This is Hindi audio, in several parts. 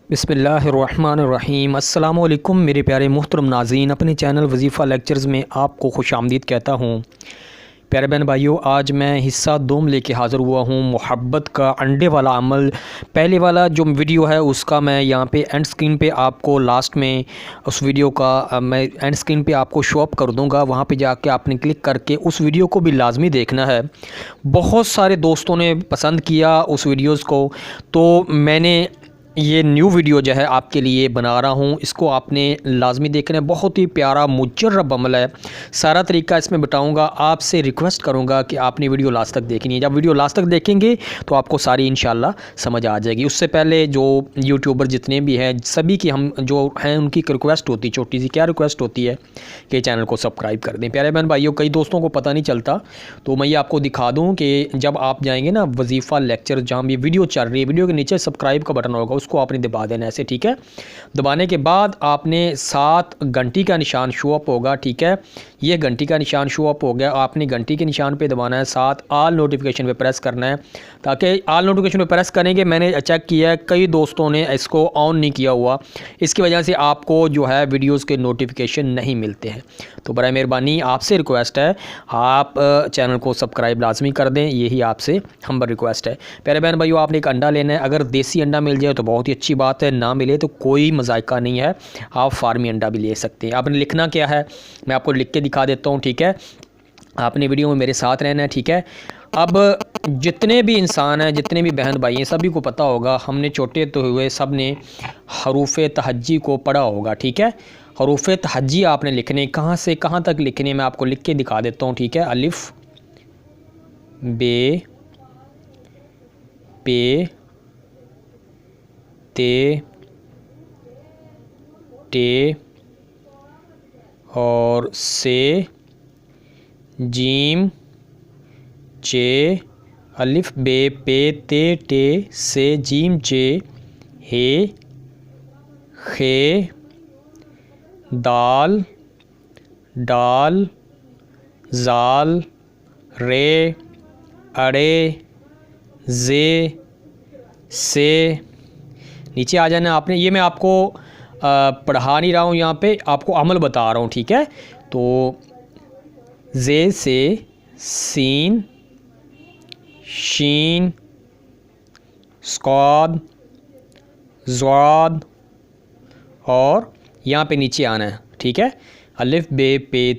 बिस्मिल्लाहिर्रहमानिर्रहीम। अस्सलाम वालेकुम मेरे प्यारे मुहतरम नाज़रीन, अपने चैनल वजीफ़ा लेक्चर्स में आपको खुशामदीद कहता हूँ। प्यारे बहन भाइयों, आज मैं हिस्सा दोम लेके हाज़िर हुआ हूँ, मोहब्बत का अंडे वाला अमल। पहले वाला जो वीडियो है उसका मैं यहाँ पे एंड स्क्रीन पे आपको लास्ट में उस वीडियो का मैं एंड स्क्रीन पे आपको शो अप कर दूँगा। वहाँ पे जाके आपने क्लिक करके उस वीडियो को भी लाजमी देखना है। बहुत सारे दोस्तों ने पसंद किया उस वीडियोज़ को, तो मैंने ये न्यू वीडियो जो है आपके लिए बना रहा हूँ। इसको आपने लाजमी देखना है। बहुत ही प्यारा मुजर्रब अमल है। सारा तरीका इसमें बताऊँगा। आपसे रिक्वेस्ट करूँगा कि आपने वीडियो लास्ट तक देखनी है। जब वीडियो लास्ट तक देखेंगे तो आपको सारी इंशाल्लाह समझ आ जाएगी। उससे पहले जो यूट्यूबर जितने भी हैं सभी की हम जो हैं उनकी रिक्वेस्ट होती, छोटी सी क्या रिक्वेस्ट होती है कि चैनल को सब्सक्राइब कर दें। प्यारे बहन भाइयों, कई दोस्तों को पता नहीं चलता, तो मैं ये आपको दिखा दूँ कि जब आप जाएँगे ना वजीफ़ा लेक्चर जहाँ भी वीडियो चल रही है, वीडियो के नीचे सब्सक्राइब का बटन होगा, उसको आपने दबा देना ऐसे, ठीक है। दबाने के बाद आपने 7 घंटी का निशान शो अप होगा, ठीक है। ये घंटी का निशान शो अप हो गया। आपने घंटी के निशान पे दबाना है, साथ ऑल नोटिफिकेशन पे प्रेस करना है, ताकि ऑल नोटिफिकेशन पे प्रेस करेंगे। मैंने चेक किया है कई दोस्तों ने इसको ऑन नहीं किया हुआ, इसकी वजह से आपको जो है वीडियोज़ के नोटिफिकेशन नहीं मिलते हैं। तो बराए मेहरबानी आपसे रिक्वेस्ट है, आप चैनल को सब्सक्राइब लाजमी कर दें, यही आपसे हम्बल रिक्वेस्ट है। प्यारे बहन भाइयों, आपने एक अंडा लेना है। अगर देसी अंडा मिल जाए तो बहुत ही अच्छी बात है, ना मिले तो कोई मज़ायका नहीं है, आप फार्मी अंडा भी ले सकते हैं। आपने लिखना क्या है मैं आपको लिख के दिखा देता हूँ, ठीक है। आपने वीडियो में मेरे साथ रहना है, ठीक है। अब जितने भी इंसान हैं, जितने भी बहन भाई हैं, सभी को पता होगा, हमने छोटे तो हुए सब ने हरूफ तहज्जी को पढ़ा होगा, ठीक है। हरूफ तहज्जी आपने लिखने, कहाँ से कहाँ तक लिखने मैं आपको लिख के दिखा देता हूँ, ठीक है। अलिफ बे पे ते टे और से जीम चे। अलिफ बे पे ते टे से जीम चे हे खे दाल डाल जाल रे अड़े जे से। नीचे आ जाना आपने। ये मैं आपको पढ़ा नहीं रहा हूँ, यहाँ पे आपको अमल बता रहा हूँ, ठीक है। तो जे से सीन शीन स्क्वाद ज़्वाद और यहाँ पे नीचे आना है, ठीक है। अलिफ बे पे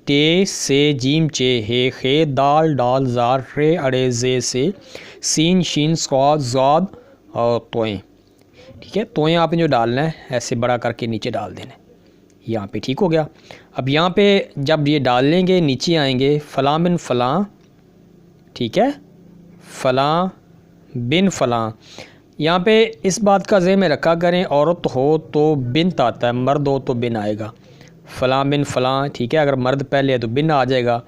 ते से जीम चे हे खे दाल डाल जार रे अड़े जे से सीन शीन स्क्वाद ज़्वाद और तोएं, ठीक है। तोएं आपने जो डालना है ऐसे बड़ा करके नीचे डाल देना, यहाँ पे ठीक हो गया। अब यहाँ पे जब ये डाल लेंगे नीचे आएंगे, फ़लाँ बिन फ़लाँ, ठीक है, फ़लाँ बिन फ़लाँ। यहाँ पे इस बात का ज़हन में रखा करें, औरत हो तो बिन्त आता है, मर्द हो तो बिन आएगा। फ़लाँ बिन फ़लाँ, ठीक है। अगर मर्द पहले है तो बिन आ जाएगा,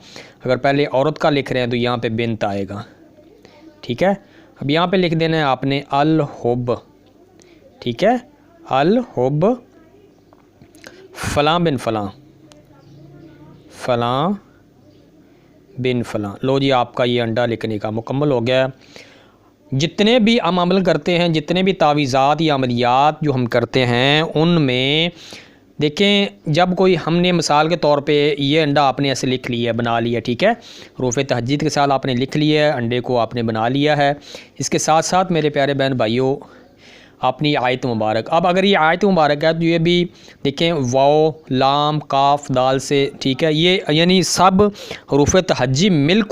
अगर पहले औरत का लिख रहे हैं तो यहाँ पे बिन्त आएगा, ठीक है। अब यहाँ पे लिख देना है आपने अल हुब, ठीक है। अल हुब फ़लाँ बिन फ़लाँ, फ़लाँ बिन फ़लाँ। लो जी, आपका ये अंडा लिखने का मुकम्मल हो गया। जितने भी हम अमल करते हैं, जितने भी तावीज़ात या अमलियात जो हम करते हैं, उनमें देखें, जब कोई हमने मिसाल के तौर पे ये अंडा आपने ऐसे लिख लिया है, बना लिया, ठीक है। हरूफ तहज्जीद के साथ आपने लिख लिया है, अंडे को आपने बना लिया है। इसके साथ साथ मेरे प्यारे बहन भाइयों, अपनी आयत मुबारक, अब अगर ये आयत मुबारक है तो ये भी देखें वाओ लाम काफ दाल से, ठीक है। ये यानी सब हरूफ तहज्जी मिल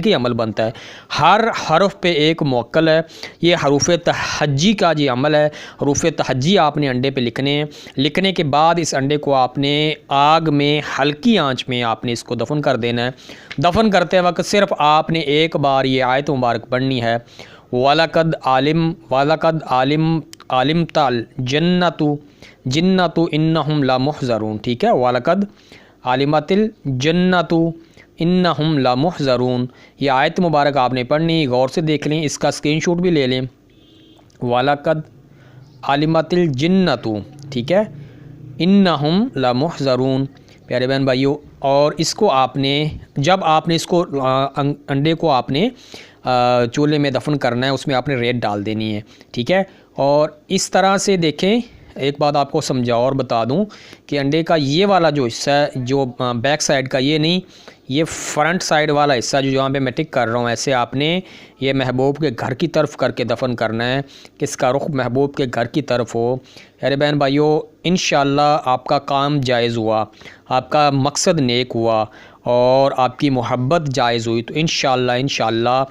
के अमल बनता है। हर हरफ पे एक मुअक्कल है। ये हरूफ तहज्जी का जी अमल है। हरूफ तहज्जी आपने अंडे पे लिखने हैं। लिखने के बाद इस अंडे को आपने आग में हल्की आंच में आपने इसको दफन कर देना है। दफन करते वक्त सिर्फ आपने एक बार ये आयत मुबारक पढ़नी है, वालकद आलिम ताल जन्नतु इन्नहुम ला मुहज़रून, ठीक है। वालकद आलिमतिल जन्नतु इन्नहुम ला मुहज़रून। ये आयत मुबारक आपने पढ़नी, गौर से देख लें, इसका स्क्रीनशॉट भी ले लें। वालकद आलिमतिल जन्नतु, ठीक है, इन्नहुम ला मुहज़रून। प्यारे बहन भाइयों, और इसको आपने जब आपने इसको अंडे को आपने चूल्हे में दफन करना है, उसमें आपने रेत डाल देनी है, ठीक है। और इस तरह से देखें। एक बात आपको समझा और बता दूं कि अंडे का ये वाला जो हिस्सा है, जो बैक साइड का, ये नहीं, ये फ्रंट साइड वाला हिस्सा जो यहाँ पे मैं टिक कर रहा हूँ, ऐसे आपने ये महबूब के घर की तरफ करके दफन करना है कि इसका रुख महबूब के घर की तरफ हो। अरे बहन भाइयों, इंशाअल्लाह आपका काम जायज़ हुआ, आपका मकसद नेक हुआ और आपकी मोहब्बत जायज़ हुई तो इंशाअल्लाह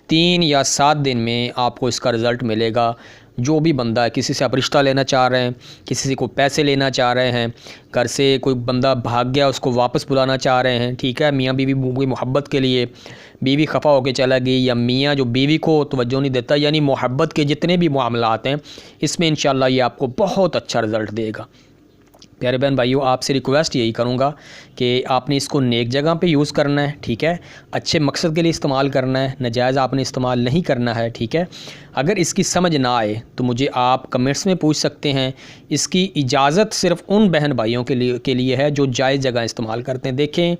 3 या 7 दिन में आपको इसका रिज़ल्ट मिलेगा। जो भी बंदा है, किसी से आप रिश्ता लेना चाह रहे हैं, किसी से कोई पैसे लेना चाह रहे हैं, घर से कोई बंदा भाग गया उसको वापस बुलाना चाह रहे हैं, ठीक है, मियाँ बीवी की मोहब्बत के लिए, बीवी खफा होकर चला गई या मियाँ जो बीवी को तवज्जो नहीं देता, यानी मोहब्बत के जितने भी मामलात हैं इसमें इंशाअल्लाह ये आपको बहुत अच्छा रिज़ल्ट देगा। प्यारे बहन भाइयों, आपसे रिक्वेस्ट यही करूँगा कि आपने इसको नेक जगह पे यूज़ करना है, ठीक है, अच्छे मकसद के लिए इस्तेमाल करना है, नाजायज़ आपने इस्तेमाल नहीं करना है, ठीक है। अगर इसकी समझ ना आए तो मुझे आप कमेंट्स में पूछ सकते हैं। इसकी इजाज़त सिर्फ़ उन बहन भाइयों के लिए है जो जायज़ जगह इस्तेमाल करते हैं। देखें,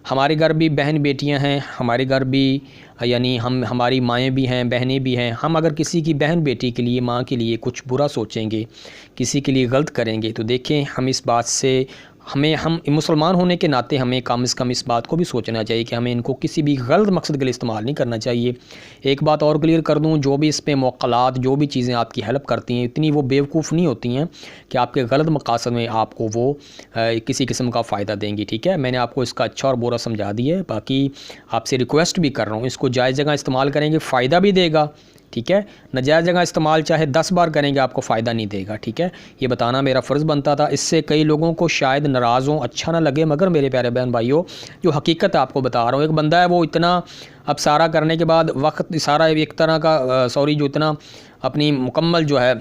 हमारे घर भी बहन बेटियां हैं, हमारे घर भी यानी हमारी माएँ भी हैं, बहनें भी हैं। हम अगर किसी की बहन बेटी के लिए, माँ के लिए कुछ बुरा सोचेंगे, किसी के लिए गलत करेंगे तो देखें, हम इस बात से हम मुसलमान होने के नाते हमें कम से कम इस बात को भी सोचना चाहिए कि हमें इनको किसी भी गलत मकसद के लिए इस्तेमाल नहीं करना चाहिए। एक बात और क्लियर कर दूं, जो भी इस पे मौक़लात, जो भी चीज़ें आपकी हेल्प करती हैं, इतनी वो बेवकूफ़ नहीं होती हैं कि आपके गलत मकासद में आपको वो किसी किस्म का फ़ायदा देंगी, ठीक है। मैंने आपको इसका अच्छा और बुरा समझा दिया है। बाकी आपसे रिक्वेस्ट भी कर रहा हूँ, इसको जायज़ जगह इस्तेमाल करेंगे फ़ायदा भी देगा, ठीक है। नाजायज़ जगह इस्तेमाल चाहे 10 बार करेंगे आपको फ़ायदा नहीं देगा, ठीक है। ये बताना मेरा फ़र्ज़ बनता था। इससे कई लोगों को शायद नाराज़ हों, अच्छा ना लगे, मगर मेरे प्यारे बहन भाइयों, जो हकीकत आपको बता रहा हूँ, एक बंदा है वो इतना अब सारा करने के बाद वक्त सारा एक तरह का जो इतना अपनी मुकम्मल जो है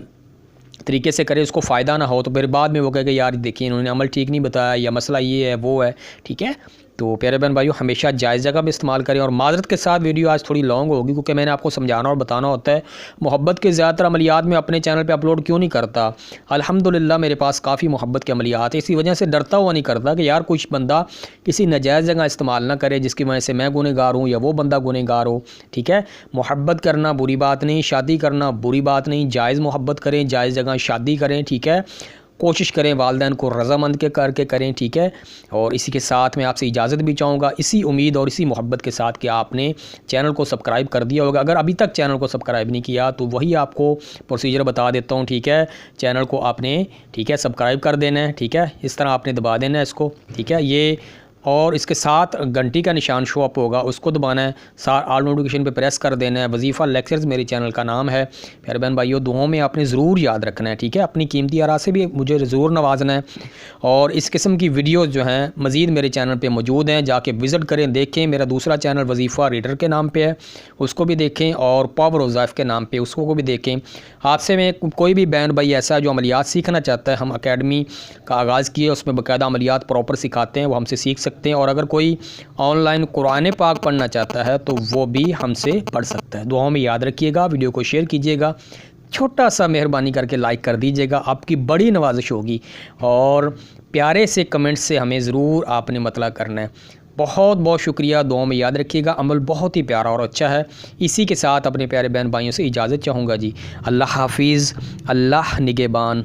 तरीके से करे, उसको फ़ायदा ना हो तो फिर बाद में वो कहे कि यार देखिए इन्होंने अमल ठीक नहीं बताया या मसला ये है वो है, ठीक है। तो प्यारे बहन भाइयों, हमेशा जायज़ जगह में इस्तेमाल करें। और माज़रत के साथ वीडियो आज थोड़ी लॉन्ग होगी क्योंकि मैंने आपको समझाना और बताना होता है। मोहब्बत के ज़्यादातर अमलियात में अपने चैनल पे अपलोड क्यों नहीं करता? अल्हम्दुलिल्लाह मेरे पास काफ़ी मोहब्बत के अमलियात है, इसी वजह से डरता हुआ नहीं करता कि यार कुछ बंदा किसी नाजायज़ जगह इस्तेमाल ना करे जिसकी वजह से मैं गुनहगार हूँ या वो बंदा गुनहगार हो, ठीक है। मोहब्बत करना बुरी बात नहीं, शादी करना बुरी बात नहीं, जायज़ मोहब्बत करें, जायज़ जगह शादी करें, ठीक है। कोशिश करें वालिदैन को रज़ामंद के करके करें, ठीक है। और इसी के साथ मैं आपसे इजाज़त भी चाहूँगा, इसी उम्मीद और इसी मोहब्बत के साथ कि आपने चैनल को सब्सक्राइब कर दिया होगा। अगर अभी तक चैनल को सब्सक्राइब नहीं किया तो वही आपको प्रोसीजर बता देता हूँ, ठीक है। चैनल को आपने, ठीक है, सब्सक्राइब कर देना है, ठीक है, इस तरह आपने दबा देना है इसको, ठीक है। ये और इसके साथ घंटी का निशान शो अप होगा, उसको दबाना है, ऑल नोटिफिकेशन पे प्रेस कर देना है। वजीफ़ा लेक्चर्स मेरे चैनल का नाम है। प्यारे बहन भाइयों, दुआओं में आपने ज़रूर याद रखना है, ठीक है। अपनी कीमती आरा से भी मुझे ज़रूर नवाजना है। और इस किस्म की वीडियोज़ जो हैं मज़ीद मेरे चैनल पर मौजूद हैं, जाके विज़िट करें, देखें। मेरा दूसरा चैनल वजीफ़ा रीडर के नाम पर है, उसको भी देखें, और पावर वज़ाइफ के नाम पर उसको भी देखें। आपसे में कोई भी बहन भाई ऐसा जो अमलियात सीखना चाहता है, हम अकेडमी का आगाज़ किए, उसमें बाकायदा अमलियात प्रॉपर सिखाते हैं, वो हमसे सीख सकते हैं। और अगर कोई ऑनलाइन कुरान पाक पढ़ना चाहता है तो वो भी हमसे पढ़ सकता है। दुआओं में याद रखिएगा, वीडियो को शेयर कीजिएगा, छोटा सा मेहरबानी करके लाइक कर दीजिएगा, आपकी बड़ी नवाजिश होगी। और प्यारे से कमेंट्स से हमें ज़रूर आपने मतलब करना है। बहुत बहुत शुक्रिया, दुआओं में याद रखिएगा। अमल बहुत ही प्यारा और अच्छा है। इसी के साथ अपने प्यारे बहन भाइयों से इजाज़त चाहूँगा जी। अल्लाह हाफिज़, अल्लाह निगहबान।